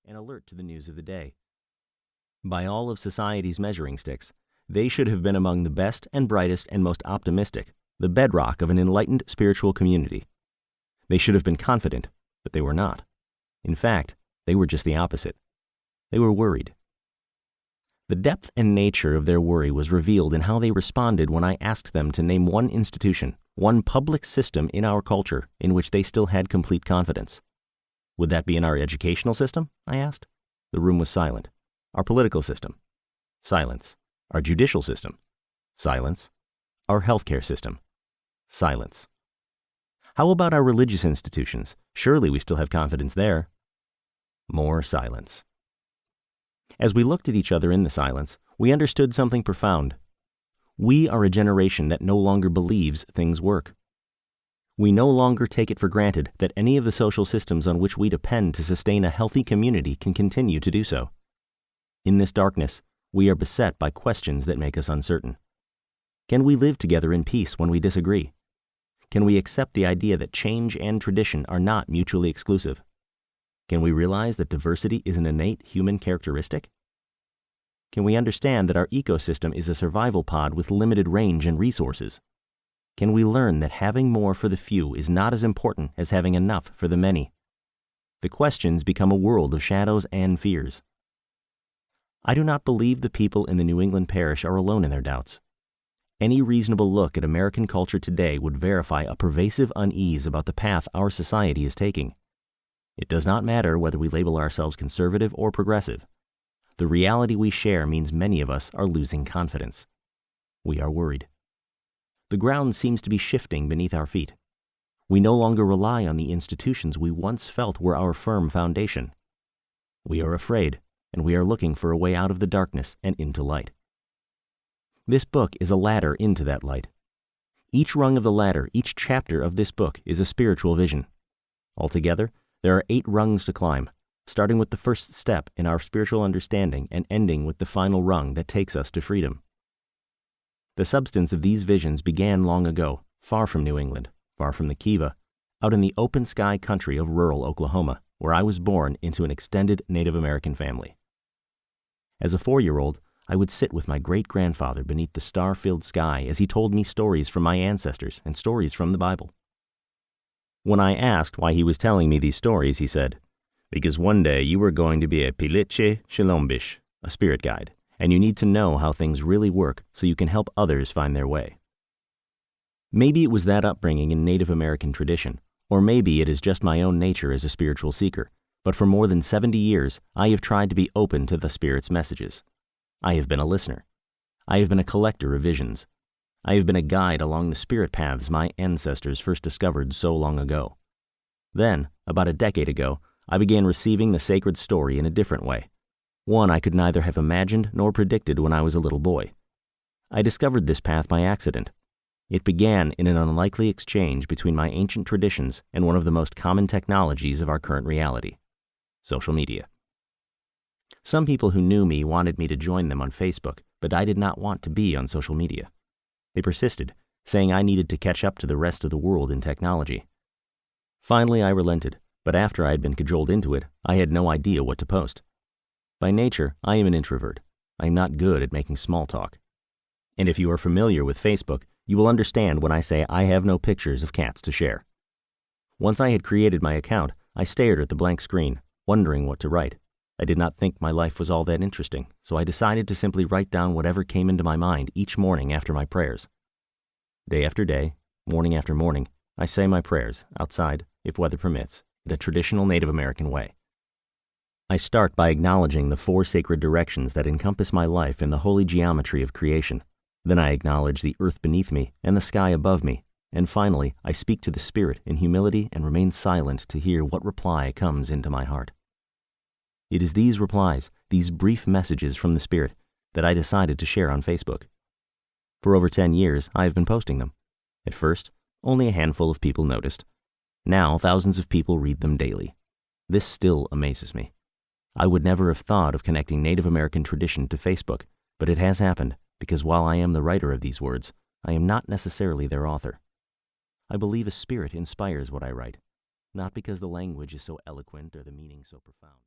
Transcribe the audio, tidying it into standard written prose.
and alert to the news of the day. By all of society's measuring sticks, they should have been among the best and brightest and most optimistic, the bedrock of an enlightened spiritual community. They should have been confident, but they were not. In fact, they were just the opposite. They were worried. The depth and nature of their worry was revealed in how they responded when I asked them to name one institution, one public system in our culture in which they still had complete confidence. Would that be in our educational system? I asked. The room was silent. Our political system? Silence. Our judicial system? Silence. Our healthcare system? Silence. How about our religious institutions? Surely we still have confidence there. More silence. As we looked at each other in the silence, we understood something profound. We are a generation that no longer believes things work. We no longer take it for granted that any of the social systems on which we depend to sustain a healthy community can continue to do so. In this darkness, we are beset by questions that make us uncertain. Can we live together in peace when we disagree? Can we accept the idea that change and tradition are not mutually exclusive? Can we realize that diversity is an innate human characteristic? Can we understand that our ecosystem is a survival pod with limited range and resources? Can we learn that having more for the few is not as important as having enough for the many? The questions become a world of shadows and fears. I do not believe the people in the New England parish are alone in their doubts. Any reasonable look at American culture today would verify a pervasive unease about the path our society is taking. It does not matter whether we label ourselves conservative or progressive. The reality we share means many of us are losing confidence. We are worried. The ground seems to be shifting beneath our feet. We no longer rely on the institutions we once felt were our firm foundation. We are afraid, and we are looking for a way out of the darkness and into light. This book is a ladder into that light. Each rung of the ladder, each chapter of this book is a spiritual vision. Altogether, there are 8 rungs to climb, starting with the first step in our spiritual understanding and ending with the final rung that takes us to freedom. The substance of these visions began long ago, far from New England, far from the Kiva, out in the open sky country of rural Oklahoma, where I was born into an extended Native American family. As a 4-year-old, I would sit with my great-grandfather beneath the star-filled sky as he told me stories from my ancestors and stories from the Bible. When I asked why he was telling me these stories, he said, "Because one day you are going to be a Piliche Shilombish, a spirit guide, and you need to know how things really work so you can help others find their way." Maybe it was that upbringing in Native American tradition, or maybe it is just my own nature as a spiritual seeker, but for more than 70 years, I have tried to be open to the Spirit's messages. I have been a listener. I have been a collector of visions. I have been a guide along the spirit paths my ancestors first discovered so long ago. Then, about a decade ago, I began receiving the sacred story in a different way, one I could neither have imagined nor predicted when I was a little boy. I discovered this path by accident. It began in an unlikely exchange between my ancient traditions and one of the most common technologies of our current reality, social media. Some people who knew me wanted me to join them on Facebook, but I did not want to be on social media. They persisted, saying I needed to catch up to the rest of the world in technology. Finally, I relented, but after I had been cajoled into it, I had no idea what to post. By nature, I am an introvert. I am not good at making small talk. And if you are familiar with Facebook, you will understand when I say I have no pictures of cats to share. Once I had created my account, I stared at the blank screen, wondering what to write. I did not think my life was all that interesting, so I decided to simply write down whatever came into my mind each morning after my prayers. Day after day, morning after morning, I say my prayers, outside, if weather permits, in a traditional Native American way. I start by acknowledging the 4 sacred directions that encompass my life in the holy geometry of creation. Then I acknowledge the earth beneath me and the sky above me, and finally I speak to the Spirit in humility and remain silent to hear what reply comes into my heart. It is these replies, these brief messages from the Spirit, that I decided to share on Facebook. For over 10 years, I have been posting them. At first, only a handful of people noticed. Now, thousands of people read them daily. This still amazes me. I would never have thought of connecting Native American tradition to Facebook, but it has happened because while I am the writer of these words, I am not necessarily their author. I believe a spirit inspires what I write, not because the language is so eloquent or the meaning so profound.